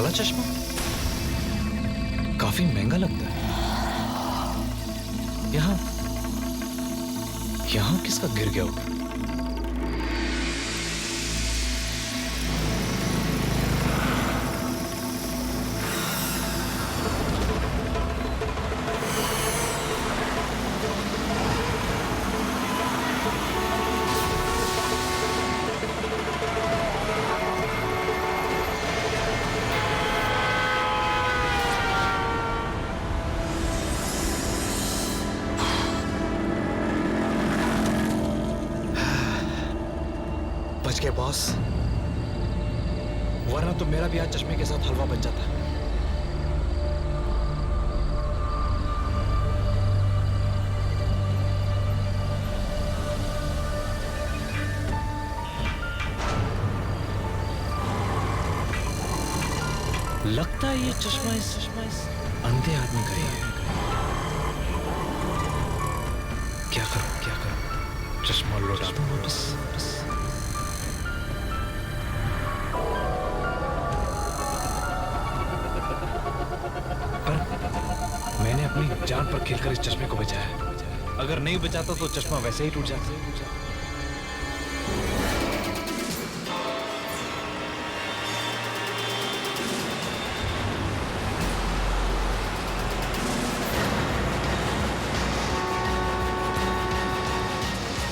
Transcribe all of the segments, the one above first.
काला चश्मा काफी महंगा लगता है। यहां यहां किसका गिर गया होगा? बच गए बॉस, वरना तो मेरा भी आज चश्मे के साथ हलवा बन जाता। लगता है ये चश्मा इस अंधे आदमी का ही है। क्या करूं चश्मा लौटा दूं वापस? मैंने अपनी जान पर खेलकर इस चश्मे को बचाया। अगर नहीं बचाता तो चश्मा वैसे ही टूट जाता।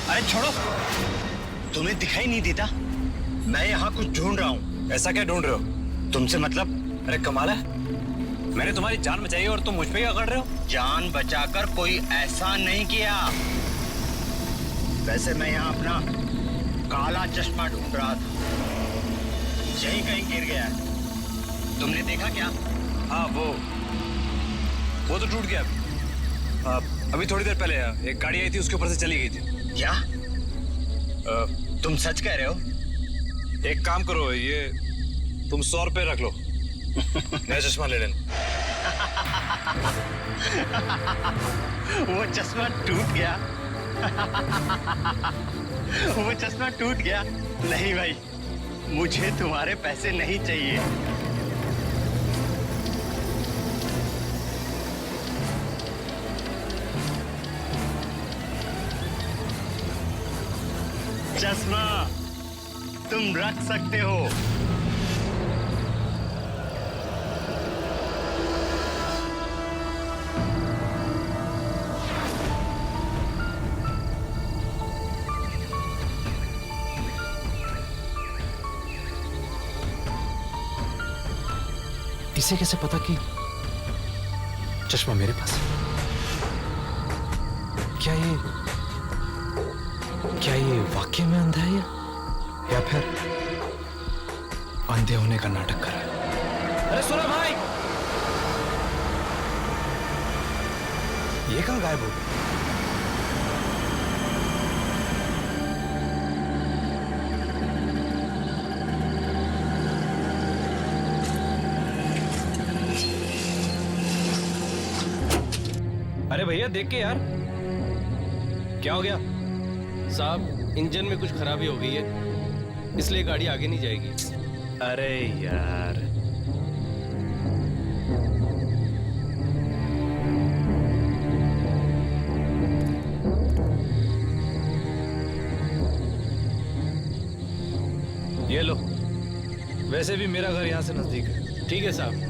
अरे छोड़ो, तुम्हें दिखाई नहीं देता? मैं यहाँ कुछ ढूंढ रहा हूँ। ऐसा क्या ढूंढ रहे हो? तुमसे मतलब? अरे कमाल है, मैंने तुम्हारी जान बचाई और तुम मुझ पे ही अकड़ रहे हो? जान बचाकर कोई ऐसा नहीं किया। वैसे मैं यहाँ अपना काला चश्मा ढूंढ रहा था, यहीं कहीं गिर गया है। तुमने देखा क्या? हाँ वो तो टूट गया। अभी थोड़ी देर पहले एक गाड़ी आई थी, उसके ऊपर से चली गई थी। क्या तुम सच कह रहे हो? एक काम करो, ये तुम 100 रुपये रख लो, नया चश्मा ले लेना। वो चश्मा टूट गया। वो चश्मा टूट गया। नहीं भाई, मुझे तुम्हारे पैसे नहीं चाहिए। चश्मा तुम रख सकते हो। इसे कैसे पता कि चश्मा मेरे पास है? क्या ये वाकई में अंधा है या फिर अंधे होने का नाटक कर रहा है? अरे सुनो भाई, ये कहां गायब हो गया? अरे भैया देख के यार, क्या हो गया? साहब, इंजन में कुछ खराबी हो गई है, इसलिए गाड़ी आगे नहीं जाएगी। अरे यार, ये लो, वैसे भी मेरा घर यहां से नजदीक है। ठीक है साहब।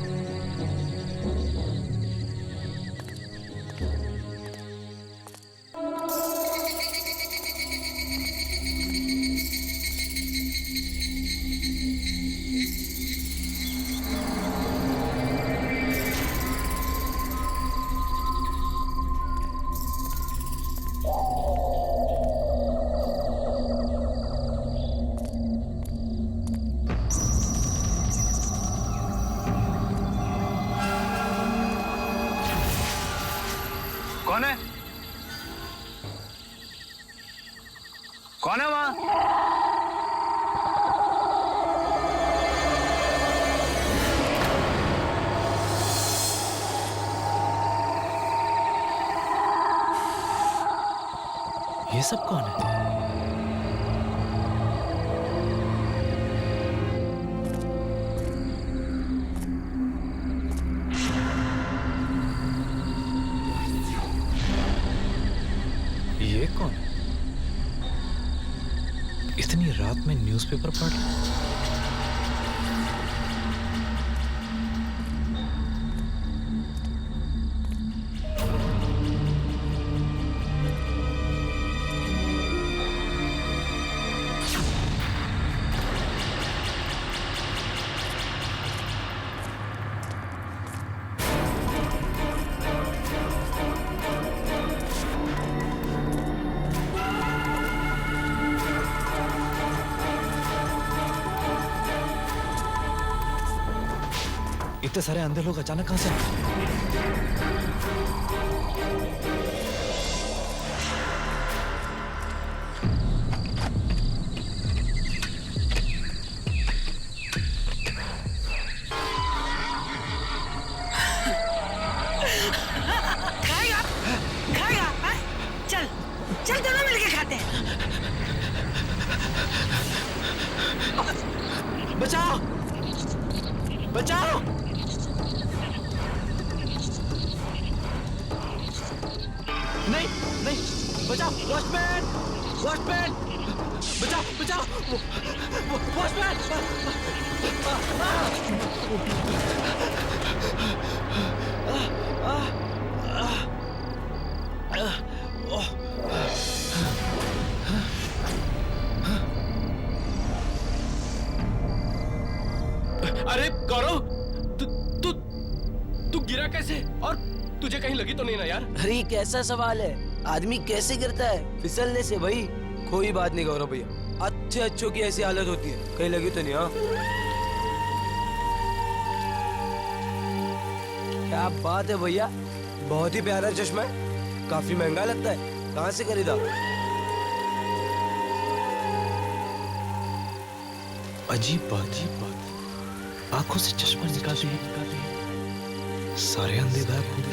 कौन है? कौन है वहां? ये सब कौन है? इतनी रात में न्यूज़पेपर पढ़ रहा है? इतने सारे अंधे लोग अचानक कहां से आ गए? खाएगा खाएगा हाँ? चल चल दोनों मिलके खाते हैं। बचाओ बचाओ नहीं नहीं बचाओ वॉचमैन वॉचमैन बचाओ बचाओ वॉचमैन अरे गौरव, तू तू तू गिरा कैसे? और तुझे कहीं लगी तो नहीं ना यार? अरे ये कैसा सवाल है? आदमी कैसे गिरता है? फिसलने से भाई। कोई बात नहीं गौरव भैया, अच्छे अच्छों की ऐसी हालत होती है, कहीं लगी तो नहीं? हाँ क्या बात है भैया, बहुत ही प्यारा चश्मा है, काफी महंगा लगता है, कहाँ से खरीदा? अजीब बात, आंखों से चश्मा निकालती है, सारे अंधे गायब हो गए।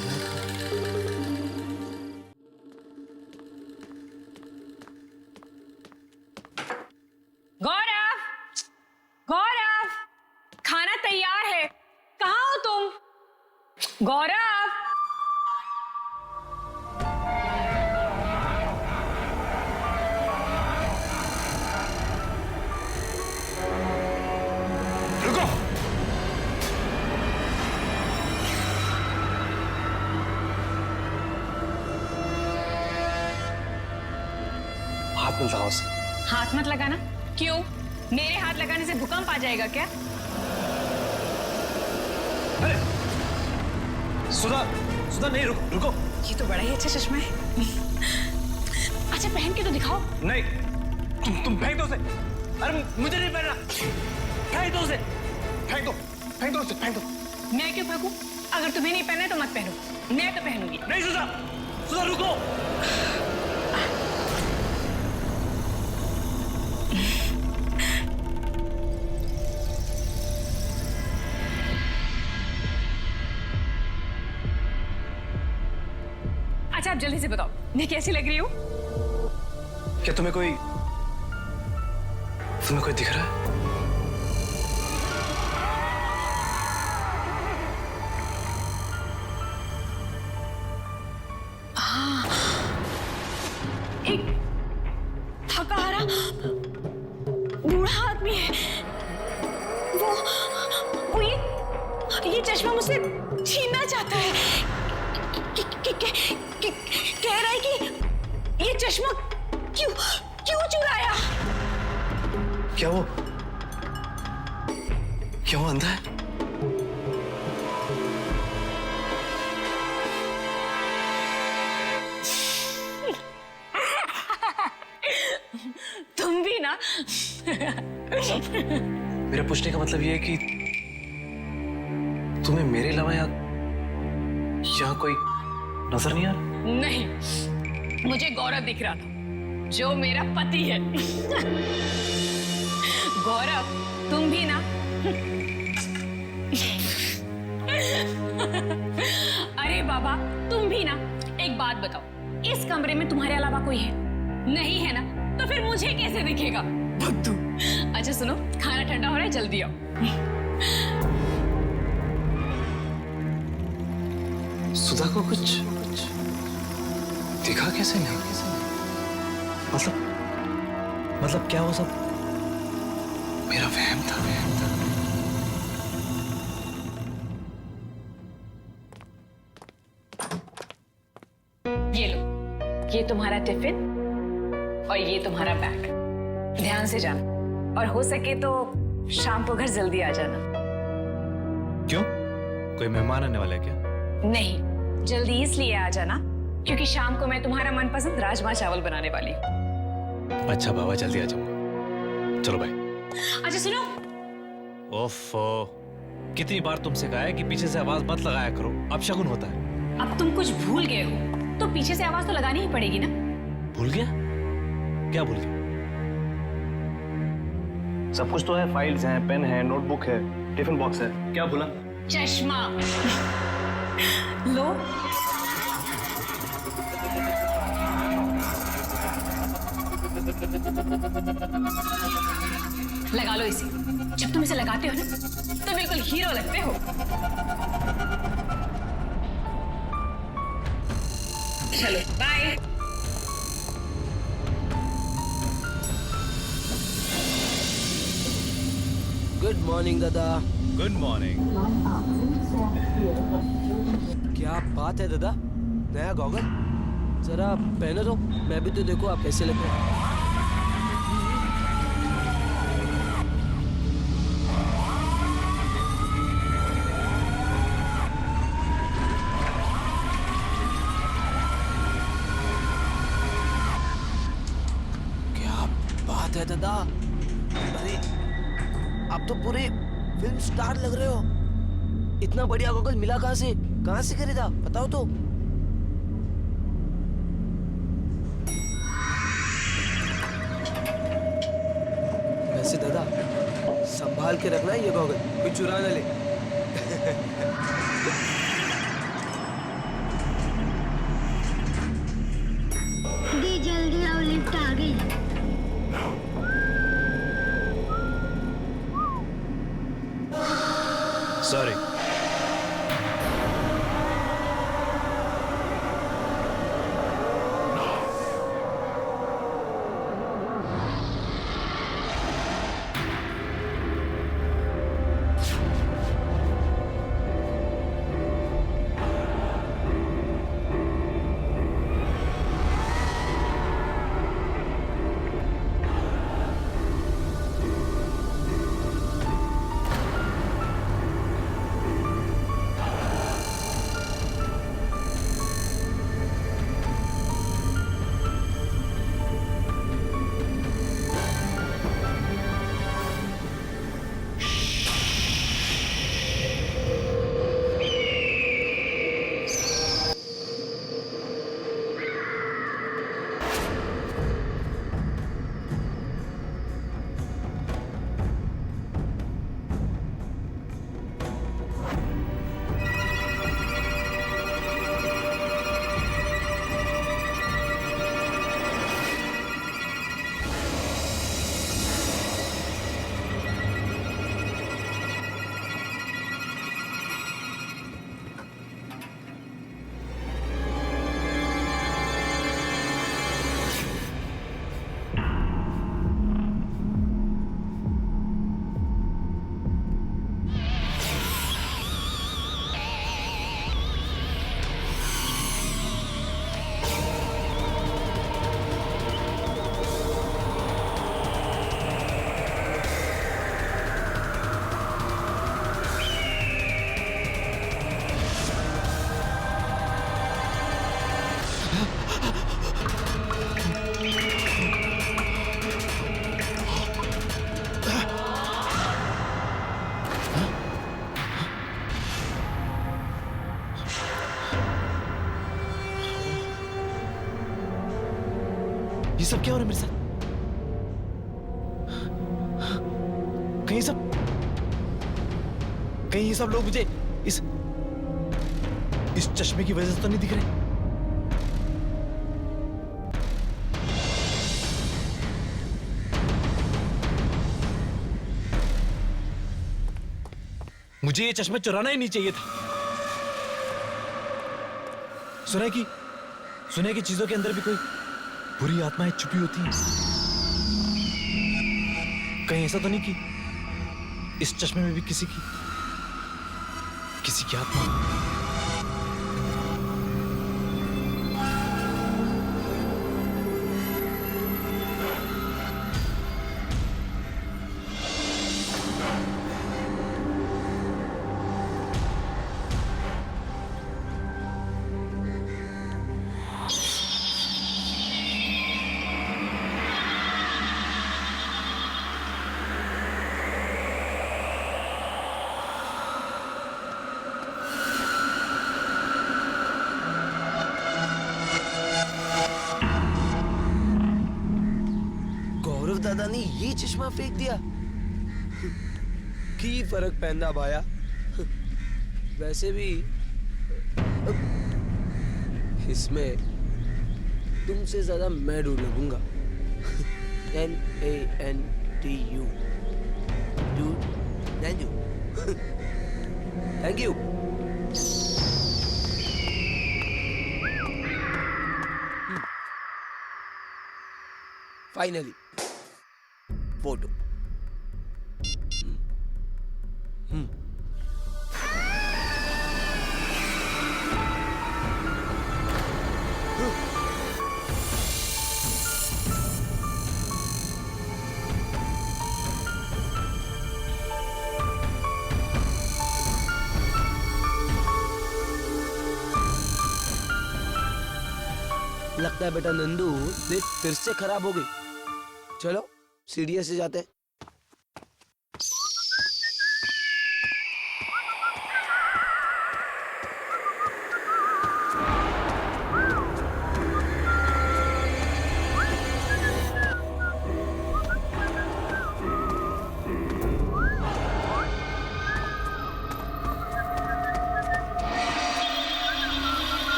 गौरव, गौरव, खाना तैयार है, कहाँ हो तुम? गौरव, रुको। हाथ मिलता है उसे। हाथ मत लगाना। क्यों? मेरे हाथ लगाने से भूकंप आ जाएगा क्या? अरे सुधा, सुधा नहीं, रुको। ये तो बड़ा ही अच्छा चश्मा है। अच्छा पहन के तो दिखाओ। नहीं, तुम फेंक दो उसे। अरे मुझे नहीं पहनना, फेंक दो उसे, फेंक दो उसे, फेंक दो। मैं क्यों फेंकूं? अगर तुम्हें नहीं पहनना है तो मत पहनो, मैं तो पहनूंगी। नहीं सुधा, सुधा रुको। अच्छा आप जल्दी से बताओ, मैं कैसी लग रही हूँ? क्या तुम्हें कोई दिख रहा है? एक थकाहारा बूढ़ा आदमी है, वो ये चश्मा मुझसे छीनना चाहता है। कह रहा है कि ये चश्मा क्यों चुराया? क्या वो अंधा है? तुम भी ना। मेरा पूछने का मतलब ये है कि तुम्हें मेरे अलावा यहाँ कोई नजर नहीं आ रहा? नहीं, मुझे गौरव दिख रहा था, जो मेरा पति है। गौरव, तुम भी ना। अरे बाबा, तुम भी ना। एक बात बताओ, इस कमरे में तुम्हारे अलावा कोई है? नहीं है ना, तो फिर मुझे कैसे दिखेगा? बुद्धू। अच्छा सुनो, खाना ठंडा हो रहा है, जल्दी आओ। सुधा को कुछ दिखा कैसे नहीं? मतलब क्या वो सब मेरा वहम था। ये लो, ये तुम्हारा टिफिन और ये तुम्हारा बैग। ध्यान से जाना और हो सके तो शाम को घर जल्दी आ जाना। क्यों? कोई मेहमान आने वाला है क्या? नहीं, जल्दी इसलिए आ जाना क्योंकि शाम को मैं तुम्हारा मनपसंद राजमा चावल बनाने वाली हूँ। अच्छा बाबा, जल्दी आ जाऊंगा। चलो बाय। अच्छा सुनो, ओफो, कितनी बार तुमसे कहा है कि पीछे से आवाज मत लगाया करो, अपशगुन होता है। अब तुम कुछ भूल गए हो तो पीछे से आवाज तो लगानी ही पड़ेगी ना। भूल गया? क्या भूल गया? सब कुछ तो है, फाइल्स हैं, पेन है, नोटबुक है, टिफिन बॉक्स है। क्या भूला? चश्मा लो। लगा लो इसे। जब तुम इसे लगाते हो ना तो बिल्कुल हीरो लगते हो। चलो बाय। गुड मॉर्निंग दादा। Good morning. क्या बात है दादा, नया गॉगल जरा पहनो तो मैं भी तो देखो आप कैसे लगते हैं। क्या बात है दादा, अरे आप तो पूरे फिल्म स्टार लग रहे हो। इतना बढ़िया गॉगल मिला कहाँ से खरीदा बताओ तो। वैसे दादा संभाल के रखना है ये गॉगल, कोई चुरा ना ले। दी जल्दी आओ, लिफ्ट आ गई। सॉरी। ये सब क्या हो रहा है मेरे साथ? कहीं ये सब लोग मुझे इस चश्मे की वजह से तो नहीं दिख रहे? मुझे ये चश्मा चुराना ही नहीं चाहिए था। सुना है कि चीजों के अंदर भी कोई बुरी आत्माएं छुपी होती हैं। कहीं ऐसा तो नहीं कि इस चश्मे में भी किसी की आत्मा। दादा ने ये चश्मा फेंक दिया। की फर्क पैंदा भाया। वैसे भी इसमें तुमसे ज्यादा मैं ढूंढ लगूंगा। NANTU dude, thank you. Thank you. Finally. Photo. लगता है बेटा नंदू लिफ्ट फिर से खराब हो गई। चलो सीढ़ियों से जाते हैं।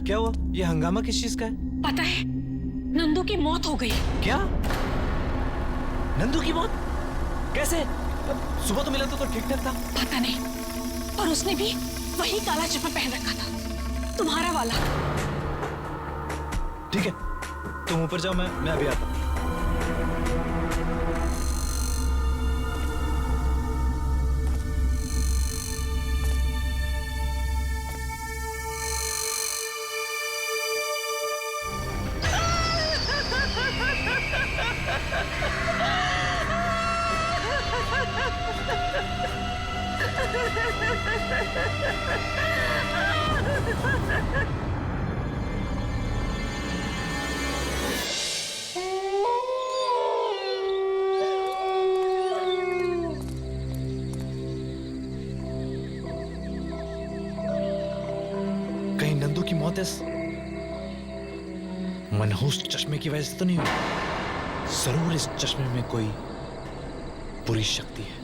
क्या हुआ? ये हंगामा किस चीज का है? पता है, नंदू की मौत हो गई। क्या? नंदू की मौत? कैसे? सुबह तो मिला तो ठीक ठाक था। पता नहीं, पर उसने भी वही काला चप्पल पहन रखा था, तुम्हारा वाला। ठीक है, तुम ऊपर जाओ, मैं अभी आता हूँ। कहीं नंदू की मौत इस मनहूस चश्मे की वजह से तो नहीं हुई? जरूर इस चश्मे में कोई बुरी शक्ति है।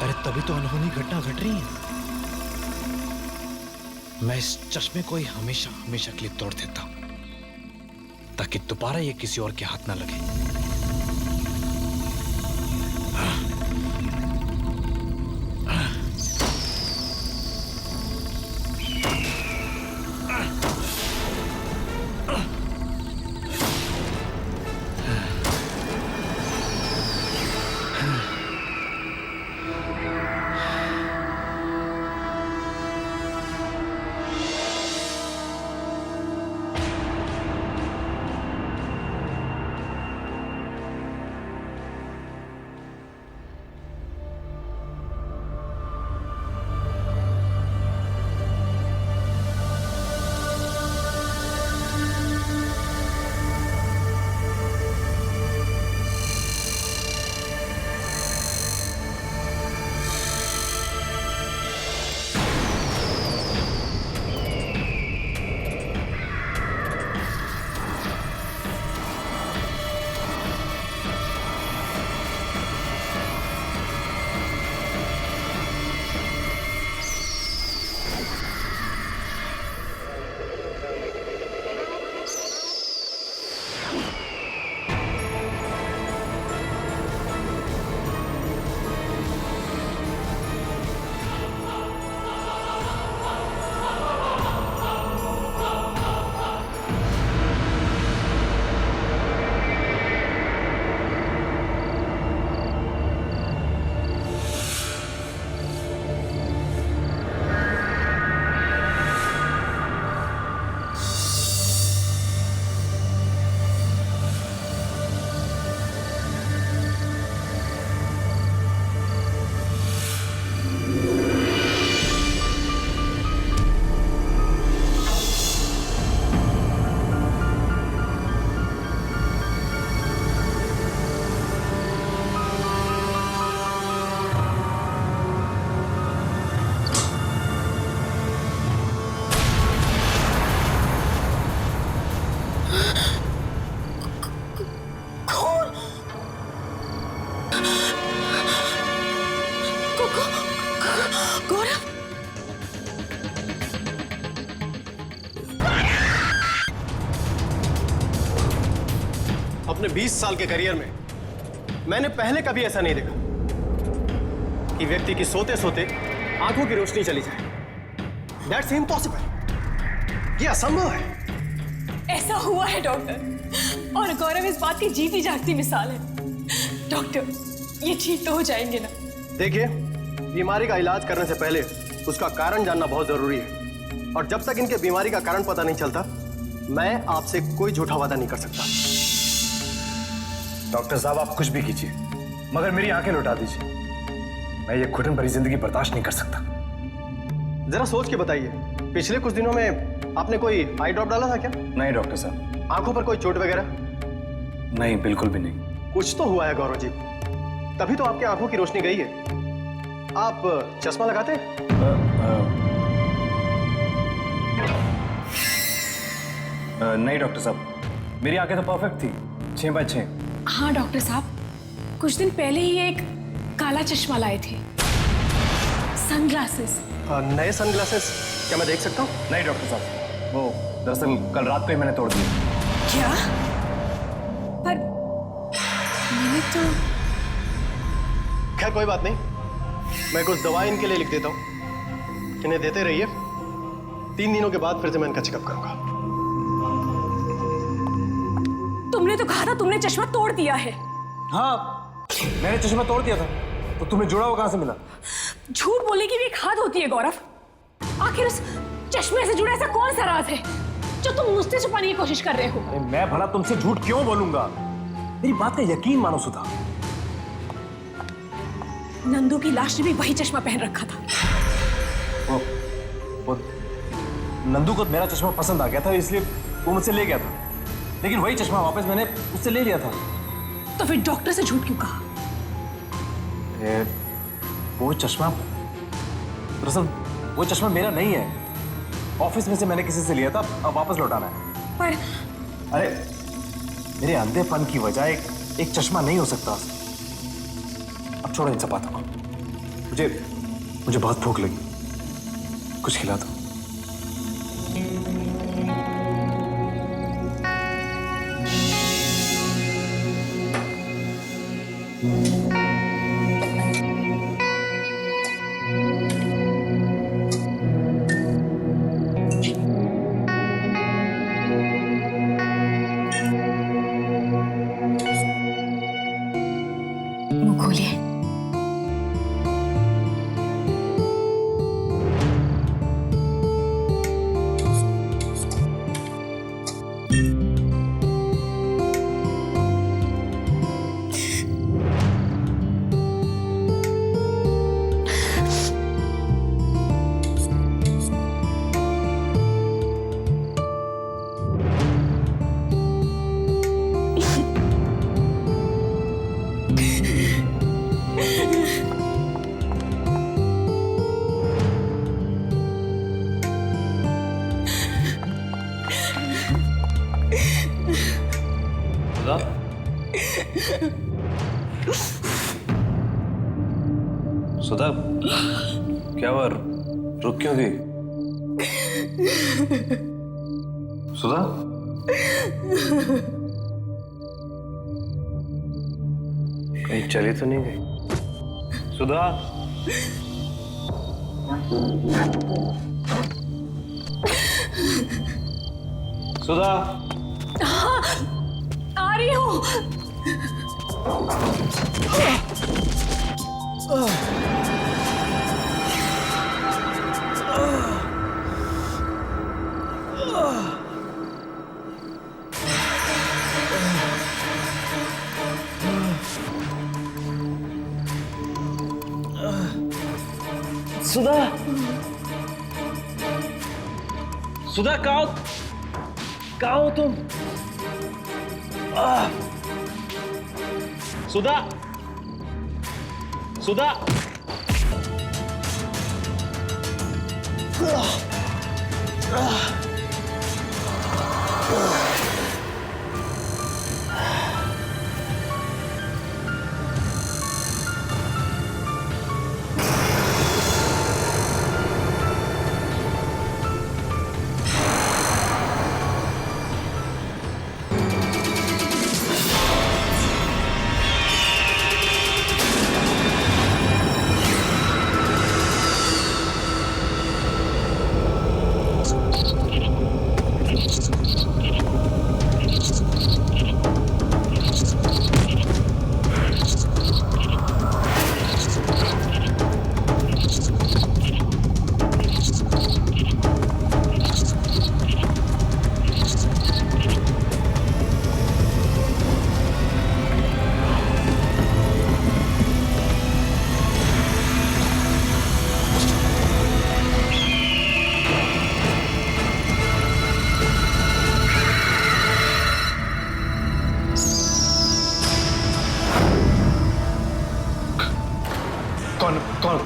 अरे तभी तो अनहोनी घटना घट रही है। मैं इस चश्मे को ही हमेशा हमेशा के लिए तोड़ देता हूं, ताकि दोबारा ये किसी और के हाथ ना लगे। कौन? गौरव? अपने 20 साल के करियर में मैंने पहले कभी ऐसा नहीं देखा कि व्यक्ति की सोते सोते आंखों की रोशनी चली जाए। That's impossible। ये असंभव है। ऐसा हुआ है डॉक्टर, और गौरव इस बात की जीती जागती मिसाल है। डॉक्टर, ये ठीक तो हो जाएंगे ना? देखिए, बीमारी का इलाज करने से पहले उसका कारण जानना बहुत जरूरी है, और जब तक इनके बीमारी का कारण पता नहीं चलता, मैं आपसे कोई झूठा वादा नहीं कर सकता। डॉक्टर साहब, आप कुछ भी कीजिए, मगर मेरी आंखें लौटा दीजिए। मैं ये घुटन भरी जिंदगी बर्दाश्त नहीं कर सकता। जरा सोच के बताइए, पिछले कुछ दिनों में आपने कोई आई ड्रॉप डाला था क्या? नहीं डॉक्टर साहब। आंखों पर कोई चोट वगैरह? नहीं, बिल्कुल भी नहीं। कुछ तो हुआ है गौरव जी, तभी तो आपकी आंखों की रोशनी गई है। आप चश्मा लगाते हैं? नहीं डॉक्टर साहब, मेरी आंखें तो परफेक्ट थी, 6x6। हाँ डॉक्टर साहब, कुछ दिन पहले ही एक काला चश्मा लाए थे, सनग्लासेस। नए सनग्लासेस क्या मैं देख सकता हूँ? नहीं डॉक्टर साहब, वो दरअसल कल रात को ही मैंने तोड़ दिया। क्या? पर मैंने तो... खैर कोई बात नहीं, मैं कुछ दवाई इनके लिए लिख देता हूँ, इन्हें देते रहिए। 3 दिनों के बाद फिर से मैं इनका चेकअप करूंगा। तुमने तो कहा था तुमने चश्मा तोड़ दिया है। हाँ, मैंने चश्मा तोड़ दिया था, तो तुम्हें जुड़ा हुआ कहां से मिला? झूठ बोलने की भी एक हद होती है गौरव। आखिर उस चश्मे से जुड़ा ऐसा कौन सा राज है जो तुम मुझसे छुपाने की कोशिश कर रहे हो? अरे मैं भला तुमसे झूठ क्यों बोलूंगा? मेरी बात का यकीन मानो सुधा। नंदू की लाश ने भी वही चश्मा पहन रखा था। वो नंदू को मेरा चश्मा पसंद आ गया था, इसलिए वो मुझसे ले गया था, लेकिन वही चश्मा वापस मैंने उससे ले लिया था। तो फिर डॉक्टर से झूठ क्यों कहा? वो चश्मा, दरअसल वो चश्मा मेरा नहीं है, ऑफिस में से मैंने किसी से लिया था, अब वापस लौटाना है। पर अरे मेरे अंधेपन की वजह एक चश्मा नहीं हो सकता। अब छोड़ो इन सब बातों को, मुझे बहुत भूख लगी, कुछ खिला दो। मुंह खोलिए। सुधा, क्या हुआ? रुक क्यों गई? सुधा, कहीं चली तो नहीं गई? सुधा, सुधा, आ रही हूँ। सुधा, सुधा कहाँ हो तुम? सुधा, सुधा,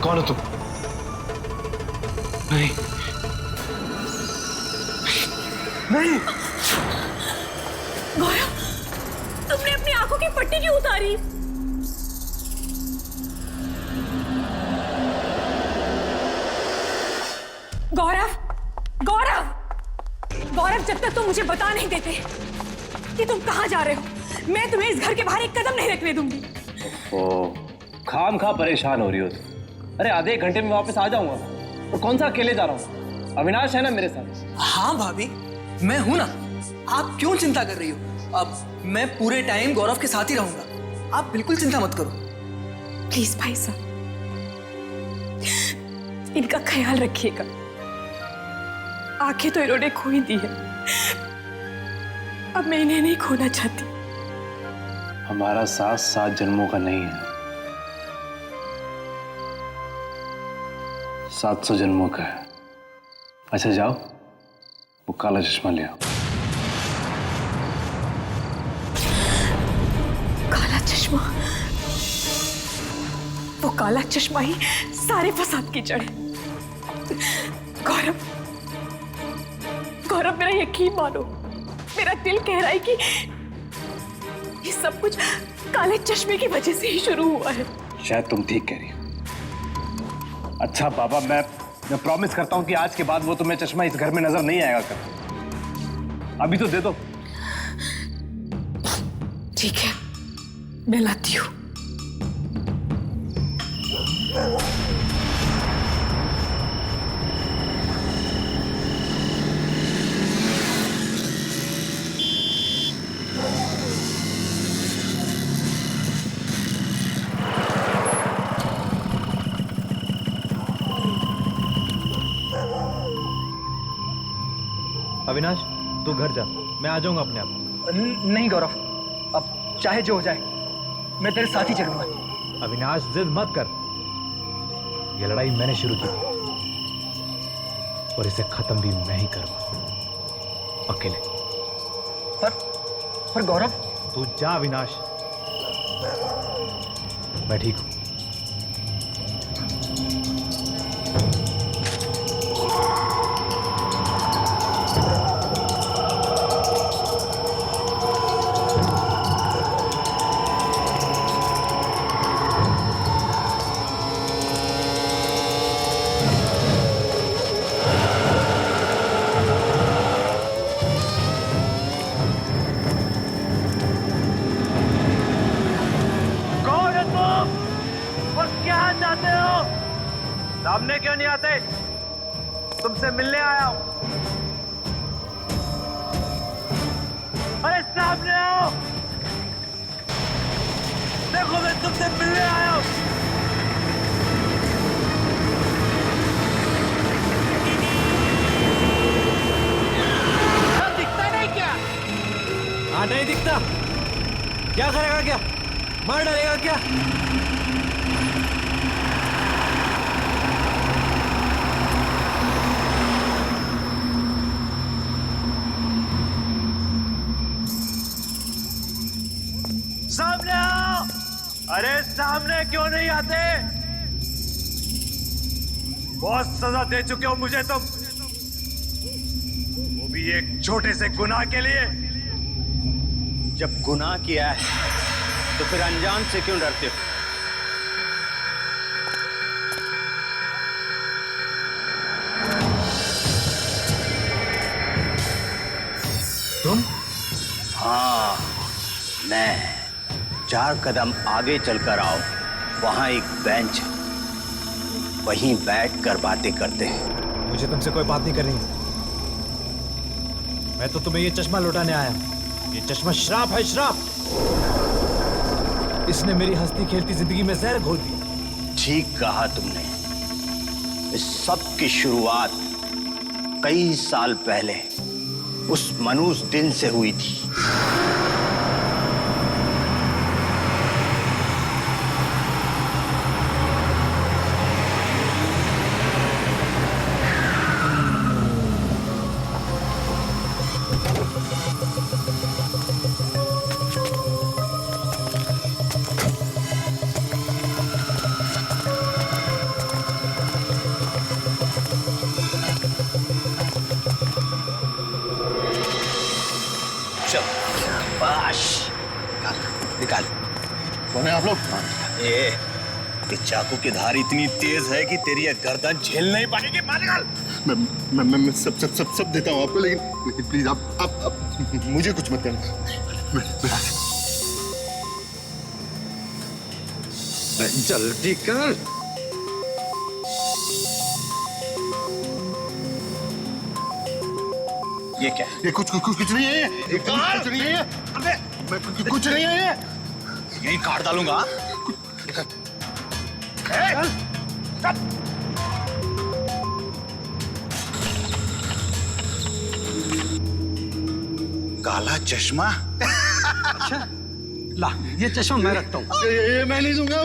कौन हो तुम? नहीं नहीं। गौरव, तुमने अपनी आंखों की पट्टी क्यों उतारी? गौरव, गौरव, गौरव, जब तक तुम मुझे बता नहीं देते कि तुम कहां जा रहे हो, मैं तुम्हें इस घर के बाहर एक कदम नहीं रखने दूंगी। खाम खा परेशान हो रही हो तुम। अरे आधे एक घंटे में वापस आ जाऊंगा। और कौन सा अकेले जा रहा हूँ? अविनाश है ना मेरे साथ। हाँ भाभी, मैं हूं ना। आप क्यों चिंता कर रही हो? अब मैं पूरे टाइम गौरव के साथ ही रहूंगा। आप बिल्कुल चिंता मत करो। प्लीज भाई साहब, इनका ख्याल रखिएगा। आंखें तो इन्होंने खो ही दी है, अब मैं इन्हें नहीं खोना चाहती। हमारा साथ 7 जन्मों का नहीं है, 700 जन्मों का है। अच्छा जाओ, वो काला चश्मा ले आओ। काला चश्मा? वो काला चश्मा ही सारे फसाद की जड़ है। गौरव, गौरव, मेरा यकीन मानो, मेरा दिल कह रहा है कि ये सब कुछ काले चश्मे की वजह से ही शुरू हुआ है। शायद तुम ठीक कह रही हो। अच्छा बाबा, मैं प्रॉमिस करता हूं कि आज के बाद वो तुम्हें चश्मा इस घर में नजर नहीं आएगा कर। अभी तो दे दो। ठीक है, मैं लाती हूँ। अविनाश, तू घर जा, मैं आ जाऊंगा अपने आप। नहीं गौरव, अब चाहे जो हो जाए मैं तेरे साथ ही चलूंगा। अविनाश, जिद मत कर। ये लड़ाई मैंने शुरू की थी और इसे खत्म भी मैं ही करूंगा, अकेले। पर गौरव, तू जा अविनाश, मैं ठीक हूं। सामने क्यों नहीं आते? तुमसे मिलने आया हूं। अरे सामने आओ, देखो मैं तुमसे मिलने आया हूं। दिखता नहीं क्या? हाँ, नहीं दिखता। क्या करेगा? क्या मार डालेगा क्या? सामने आओ। अरे सामने क्यों नहीं आते? बहुत सजा दे चुके हो मुझे तुम, वो भी एक छोटे से गुनाह के लिए। जब गुनाह किया है तो फिर अनजान से क्यों डरते हो? तुम? हाँ, मैं। 4 कदम आगे चलकर आओ, वहां एक बेंच है, वहीं बैठकर बातें करते हैं। मुझे तुमसे कोई बात नहीं करनी। मैं तो तुम्हें ये चश्मा लौटाने आया। ये चश्मा श्राप है, श्राप। इसने मेरी हंसती खेलती जिंदगी में जहर घोल दिया। ठीक कहा तुमने। इस सब की शुरुआत कई साल पहले उस मनूस दिन से हुई थी। बाश निकाल। कौन है आप लोग? ये चाकू की धार इतनी तेज है कि तेरी ये गर्दन झेल नहीं पाएगी। मार निकाल। मैं सब देता हूँ आपको, लेकिन प्लीज आप मुझे कुछ मत करना। जल्दी कर। ये क्या? ये कुछ नहीं है, ये कुछ नहीं है। अबे कुछ नहीं है ये। यही काट डालूंगा। काला चश्मा। ला, ये चश्मा मैं रखता हूँ। ये मैं नहीं दूंगा।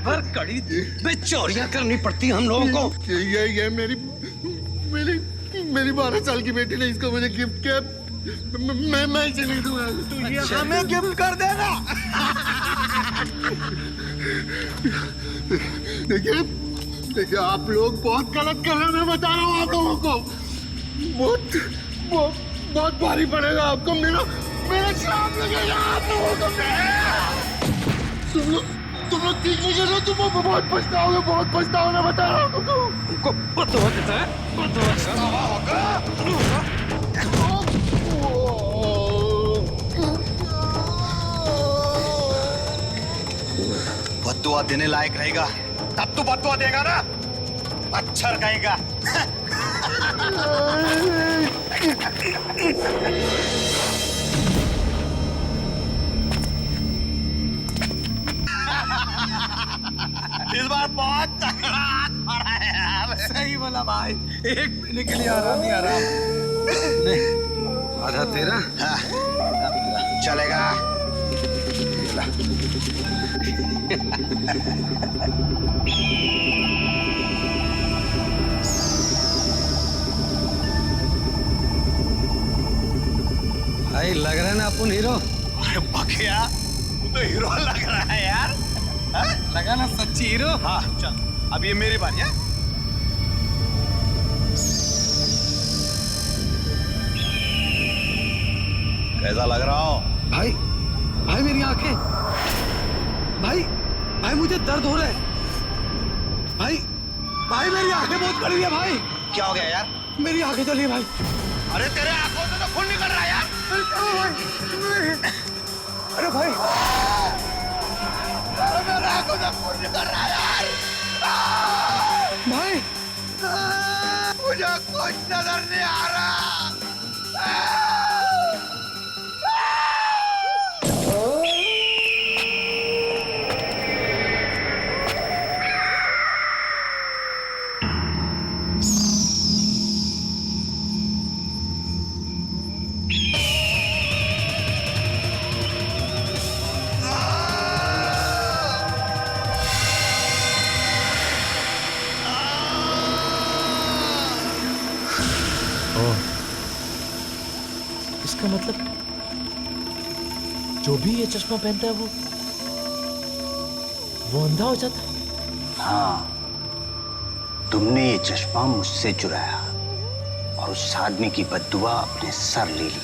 हर कड़ी बेचौरियां करनी पड़ती हम लोगों को। ये मेरी 12 साल की बेटी ने इसको मुझे गिफ्ट किया। मैं इसे नहीं दूंगा। तो ये हमें गिफ्ट कर देना। देखिए आप लोग बहुत गलत कर रहे हैं। मैं बता रहा हूँ आप लोगों को। बहुत भारी पड़ेगा आपको। मेरा श्राप लगेगा आप लोगों को। तुम लोग ठीक नहीं कर रहे। तुम बहुत पछताओगे, बहुत पछताओगे। मैं बता रहा हूँ उनको बदवा देता है। बद्दुआ देने लायक रहेगा तब तो बद्दुआ देगा ना। मच्छर कहेगा। इस बार बहुत तगड़ा हाथ मारा है यार। सही बोला भाई। एक महीने के लिए आराम ही आराम। नहीं, आधा तेरा। हाँ, चलेगा। भाई लग रहा है ना अपन हीरो। अरे बखिया, तू तो हीरो लग रहा है यार। हाँ? लगा ना सच्ची हीरो। हाँ चल, अब ये मेरी बारी है। कैसा लग रहा हो? भाई भाई मेरी आंखें। भाई मुझे दर्द हो रहा है। भाई मेरी आंखें बहुत बड़ी है भाई। क्या हो गया यार? मेरी आंखें चली है भाई। अरे तेरे आंखों से तो खून निकल रहा है यार। अरे भाई अरे मेरे आंखों से खून निकल रहा है यार। भाई मुझे कुछ नजर नहीं आ रहा। इसका मतलब जो भी ये चश्मा पहनता है वो अंधा हो जाता है। हाँ, तुमने ये चश्मा मुझसे चुराया और उस आदमी की बद्दुआ अपने सर ले ली।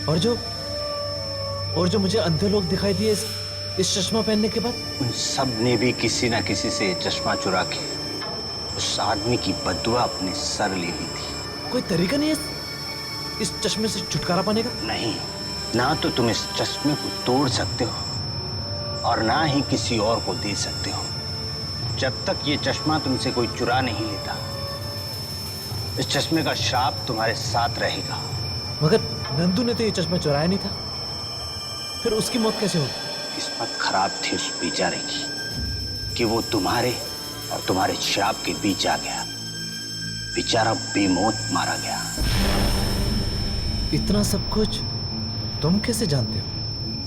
और जो मुझे अंधे लोग दिखाई दिए इस चश्मा पहनने के बाद, उन सब ने भी किसी ना किसी से ये चश्मा चुरा के उस आदमी की बद्दुआ अपने सर ले ली थी। कोई तरीका नहीं है इस चश्मे से छुटकारा पाने का? नहीं, ना तो तुम इस चश्मे को तोड़ सकते हो और ना ही किसी और को दे सकते हो। जब तक ये चश्मा तुमसे कोई चुरा नहीं लेता, इस चश्मे का श्राप तुम्हारे साथ रहेगा। मगर नंदू ने तो ये चश्मा चुराया नहीं था, फिर उसकी मौत कैसे होगी? किस्मत खराब थी उस बेचारे की कि वो तुम्हारे और तुम्हारे श्राप के बीच आ गया। बेचारा बेमौत मारा गया। इतना सब कुछ तुम कैसे जानते हो?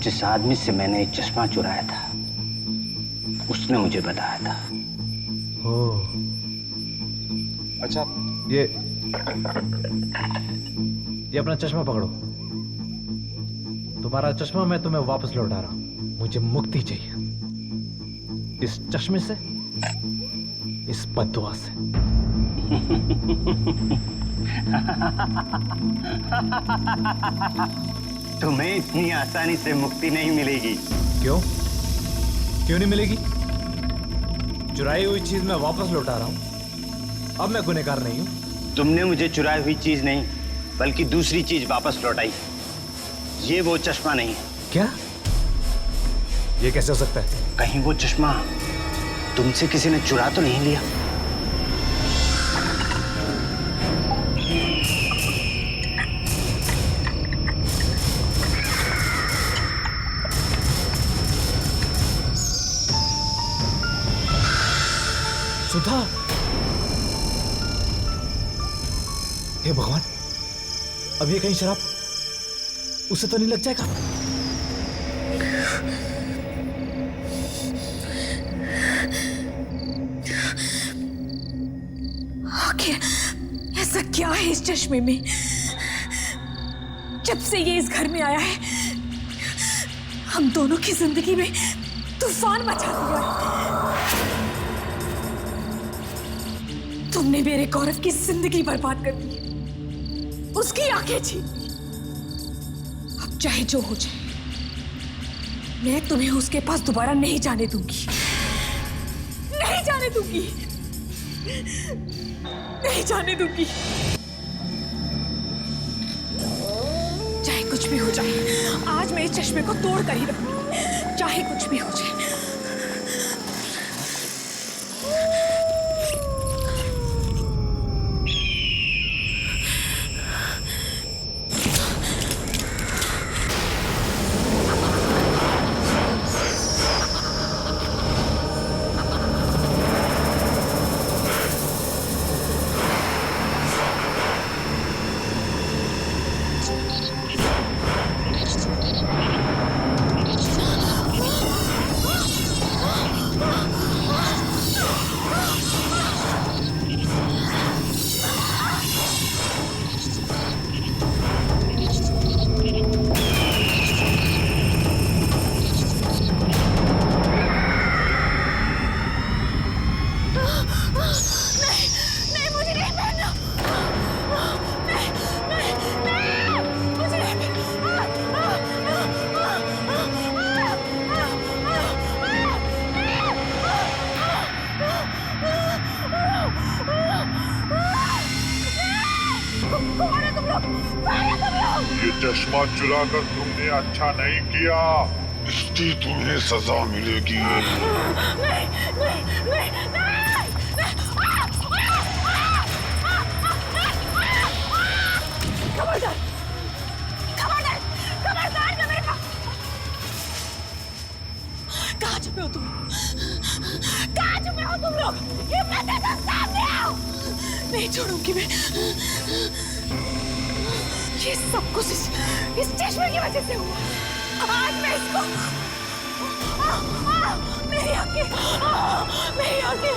जिस आदमी से मैंने ये चश्मा चुराया था उसने मुझे बताया था। ओह, अच्छा ये अपना चश्मा पकड़ो। तुम्हारा चश्मा मैं तुम्हें वापस लौटा रहा हूं। मुझे मुक्ति चाहिए इस चश्मे से, इस बद्दुआ से। तुम्हें इतनी आसानी से मुक्ति नहीं मिलेगी। क्यों? क्यों नहीं मिलेगी? चुराई हुई चीज मैं वापस लौटा रहा हूं। अब मैं गुनहगार नहीं हूं। तुमने मुझे चुराई हुई चीज नहीं बल्कि दूसरी चीज वापस लौटाई। ये वो चश्मा नहीं है। क्या? ये कैसे हो सकता है? कहीं वो चश्मा तुमसे किसी ने चुरा तो नहीं लिया? सुधा! हे भगवान, अब ये कहीं शराब उसे तो नहीं लग जाएगा? आखिर ऐसा क्या है इस चश्मे में? जब से ये इस घर में आया है, हम दोनों की जिंदगी में तूफान मचा दिया। तुमने मेरे गौरव की जिंदगी बर्बाद कर दी, उसकी आंखें छीन। अब चाहे जो हो जाए, मैं तुम्हें उसके पास दोबारा नहीं जाने दूंगी। नहीं जाने दूंगी। नहीं जाने दूंगी। चाहे कुछ भी हो जाए, आज मैं इस चश्मे को तोड़ कर ही रहूंगी, चाहे कुछ भी हो जाए। ये चश्मा चुरा कर तुमने अच्छा नहीं किया, इसकी तुम्हें सजा मिलेगी। खबरदार! खबरदार! खबरदार ना मेरे पास! कहाँ छुपे हो तुम? कहाँ छुपे हो तुम लोग? ये पता तो सामने आओ! नहीं छोड़ूंगी मैं। ये सब कुछ इस चश्मे की वजह से हुआ। आज मैं इसको मेरी आंखें, मेरी आंखें।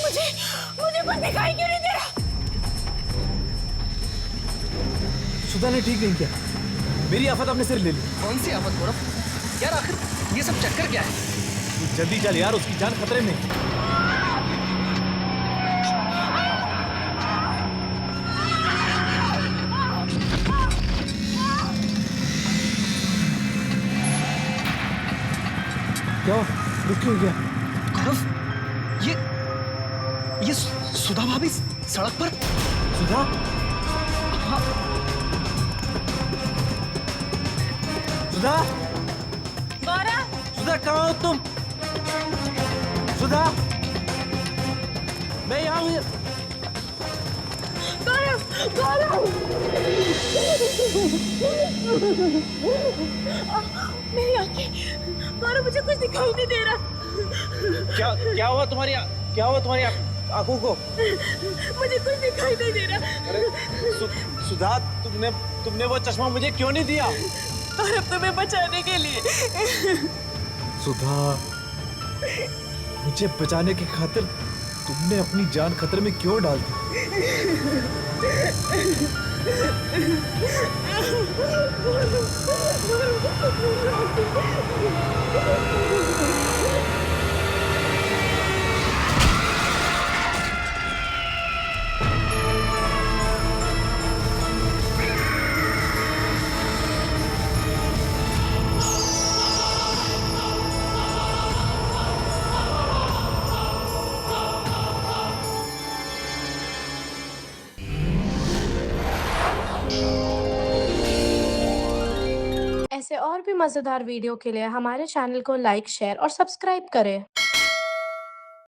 मुझे कुछ दिखाई क्यों नहीं दे रहा? सुधा ने ठीक नहीं किया। मेरी आफत अपने सिर ले ली। कौन सी आफत गौरव? यार आखिर ये सब चक्कर क्या है? तू जल्दी चल यार, उसकी जान खतरे में। क्या रुक क्यों गया? गौरव, ये सुधा भाभी सड़क पर। सुधा? हाँ। सुधा? सुधा कहाँ हो तुम? सुधा? मैं यहाँ हूँ। मेरी आंखें, गौरव मुझे कुछ दिखाई नहीं दे रहा। क्या हुआ तुम्हारी आंखों को? मुझे कुछ दिखाई नहीं दे रहा। अरे सुधा, तुमने वो चश्मा मुझे क्यों नहीं दिया? और अब तुम्हें बचाने के लिए। सुधा, मुझे बचाने की खातिर तुमने अपनी जान खतरे में क्यों डाल दी? ऐसे और भी मज़ेदार वीडियो के लिए हमारे चैनल को लाइक, शेयर और सब्सक्राइब करें।